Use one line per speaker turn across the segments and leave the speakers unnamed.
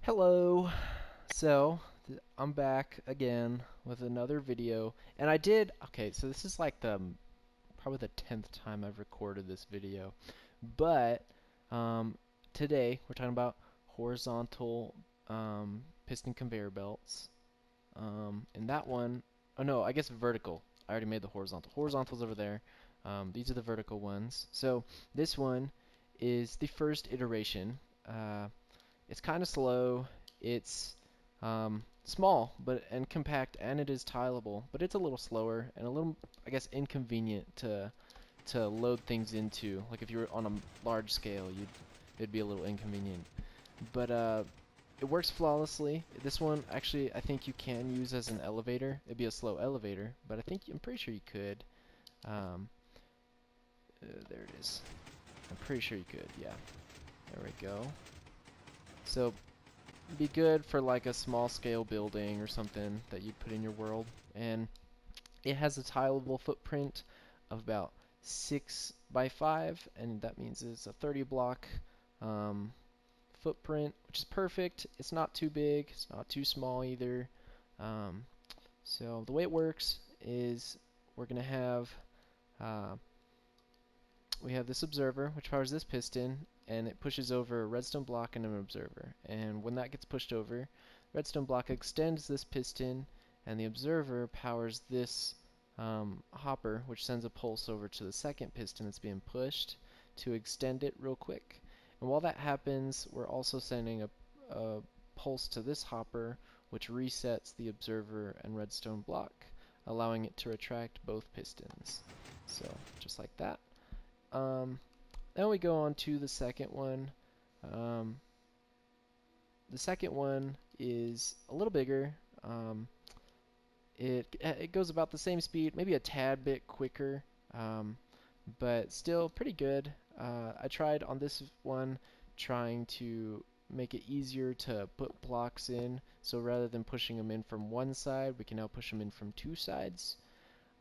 Hello. So, I'm back again with another video. And I did, okay, so this is like probably the 10th time I've recorded this video. But um, today we're talking about horizontal piston conveyor belts. And that one, oh no, I guess vertical. I already made the horizontal. Horizontal's over there. These are the vertical ones. So this one is the first iteration. It's kind of slow. It's small, and compact, and it is tileable, but it's a little slower and a little, I guess, inconvenient to load things into. Like if you were on a large scale, it'd be a little inconvenient. But it works flawlessly. This one, actually, I think you can use as an elevator. It'd be a slow elevator, but I'm pretty sure you could. Um, there it is. I'm pretty sure you could. Yeah. There we go. So be good for like a small scale building or something that you'd put in your world. And it has a tileable footprint of about 6 by 5, and that means it's a 30 block um, footprint, which is perfect. It's not too big, it's not too small either. Um, so the way it works is we're going to have uh, we have this observer, which powers this piston, and it pushes over a redstone block and an observer. And when that gets pushed over, redstone block extends this piston, and the observer powers this hopper, which sends a pulse over to the second piston that's being pushed to extend it real quick. And while that happens, we're also sending a pulse to this hopper, which resets the observer and redstone block, allowing it to retract both pistons. So, just like that. Um, then we go on to the second one. Um, the second one is a little bigger. It goes about the same speed, maybe a tad bit quicker, but still pretty good. I tried on this one trying to make it easier to put blocks in. So rather than pushing them in from one side, we can now push them in from two sides.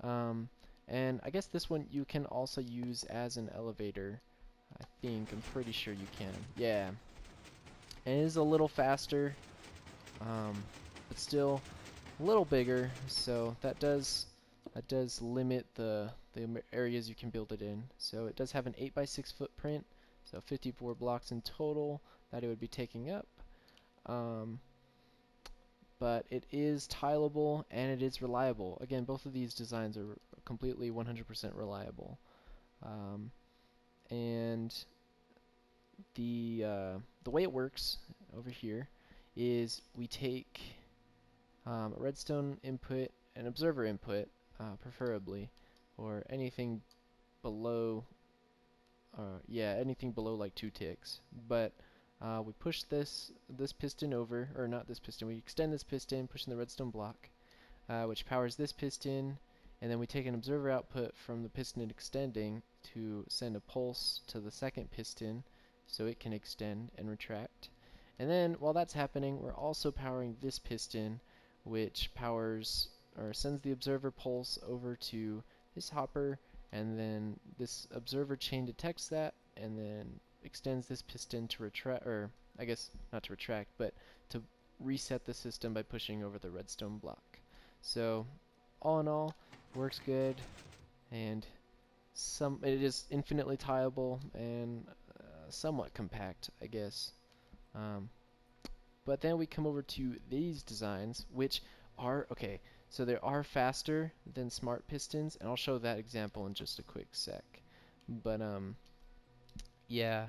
Um, and I guess this one you can also use as an elevator. I'm pretty sure you can. Yeah. And it is a little faster, but still a little bigger, so that does limit the areas you can build it in. So it does have an 8 by 6 footprint, so 54 blocks in total that it would be taking up. Um, but it is tileable and it is reliable. Again, both of these designs are completely 100% reliable. Um, and the way it works over here is we take a redstone input and observer input, preferably, or anything below, yeah, anything below like 2 ticks. But we push this piston over, or not this piston. We extend this piston, pushing the redstone block, which powers this piston, and then we take an observer output from the piston extending to send a pulse to the second piston so it can extend and retract. And then while that's happening, we're also powering this piston, which powers or sends the observer pulse over to this hopper, and then this observer chain detects that and then extends this piston to retract, or I guess not to retract, but to reset the system by pushing over the redstone block. So all in all, works good, and it is infinitely tieable and somewhat compact, I guess. Um, but then we come over to these designs, which are okay. So they are faster than smart pistons, and I'll show that example in just a quick sec. But yeah.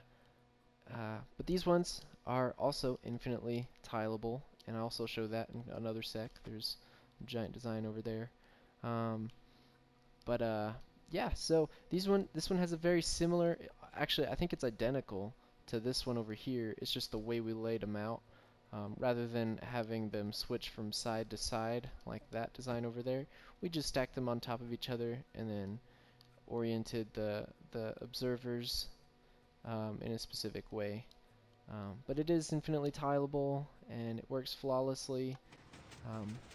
But these ones are also infinitely tileable, and I'll also show that in another sec. There's a giant design over there. Um, but yeah, so this one has a very similar, actually I think it's identical to this one over here. It's just the way we laid them out. Rather than having them switch from side to side like that design over there, we just stacked them on top of each other and then oriented the observers in a specific way. But it is infinitely tileable and it works flawlessly.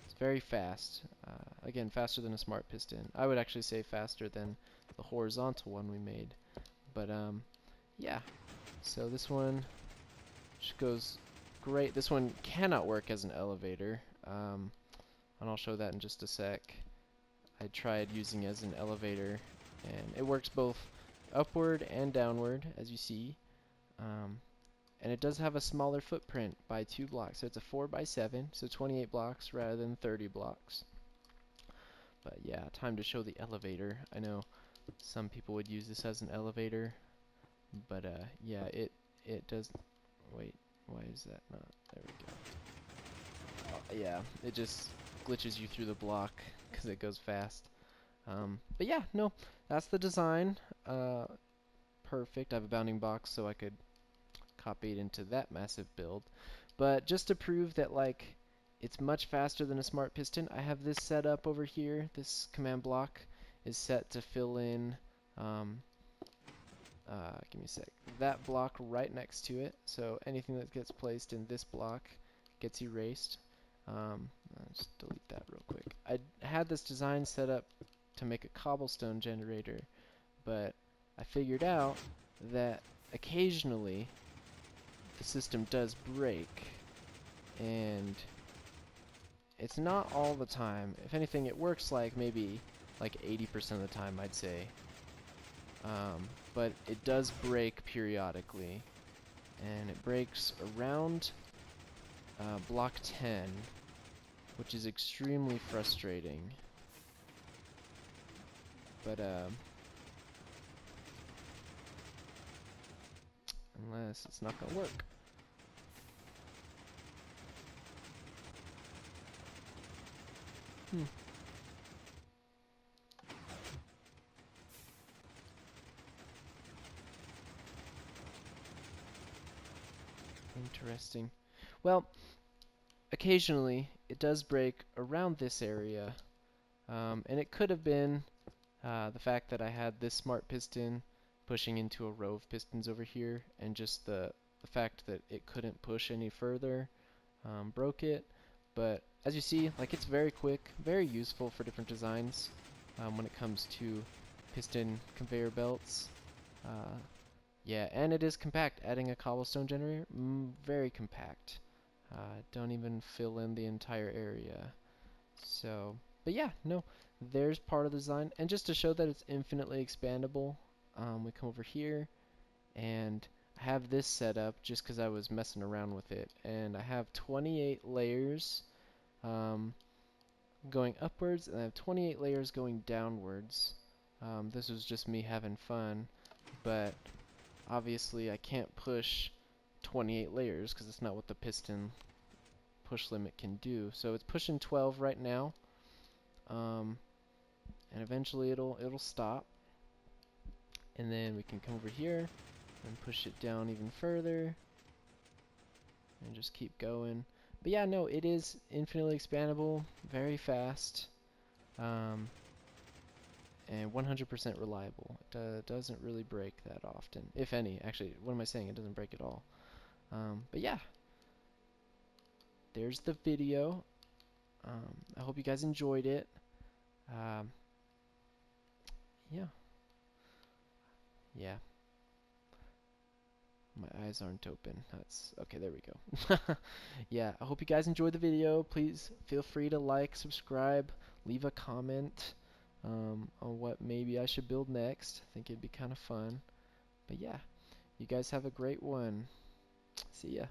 It's very fast. Again, faster than a smart piston. I would actually say faster than the horizontal one we made. But yeah, so this one just goes great. This one cannot work as an elevator, and I'll show that in just a sec. I tried using it as an elevator, and it works both upward and downward, as you see. And it does have a smaller footprint by 2 blocks, so it's a 4 by 7, so 28 blocks rather than 30 blocks. But yeah, time to show the elevator. I know some people would use this as an elevator, but yeah, it does. Wait, why is that not? There we go. Yeah, it just glitches you through the block because it goes fast. But yeah, no, that's the design. Perfect. I have a bounding box, so I could copy it into that massive build. But just to prove that, like, it's much faster than a smart piston, I have this set up over here. This command block is set to fill in, give me a sec, that block right next to it. So anything that gets placed in this block gets erased. Let's delete that real quick. I had this design set up to make a cobblestone generator, but I figured out that occasionally the system does break, and it's not all the time. If anything, it works like maybe like 80% of the time, I'd say. But it does break periodically, and it breaks around block 10, which is extremely frustrating. But unless it's not gonna work. Interesting. Well, occasionally it does break around this area, and it could have been the fact that I had this smart piston pushing into a row of pistons over here, and just the fact that it couldn't push any further broke it. But as you see, like, it's very quick, very useful for different designs when it comes to piston conveyor belts. Yeah, and it is compact. Adding a cobblestone generator, very compact. Don't even fill in the entire area. So, but yeah, no, there's part of the design. And just to show that it's infinitely expandable, we come over here, and I have this set up just because I was messing around with it. And I have 28 layers going upwards, and I have 28 layers going downwards. This was just me having fun, but obviously I can't push 28 layers because that's not what the piston push limit can do. So it's pushing 12 right now, and eventually it'll stop, and then we can come over here and push it down even further and just keep going. But yeah, no, it is infinitely expandable, very fast, and 100% reliable. It doesn't really break that often, if any. Actually, what am I saying? It doesn't break at all. But yeah, there's the video. I hope you guys enjoyed it. Yeah. Yeah. My eyes aren't open. That's okay, there we go. Yeah, I hope you guys enjoyed the video. Please feel free to like, subscribe, leave a comment on what maybe I should build next. I think it'd be kind of fun. But yeah, you guys have a great one. See ya.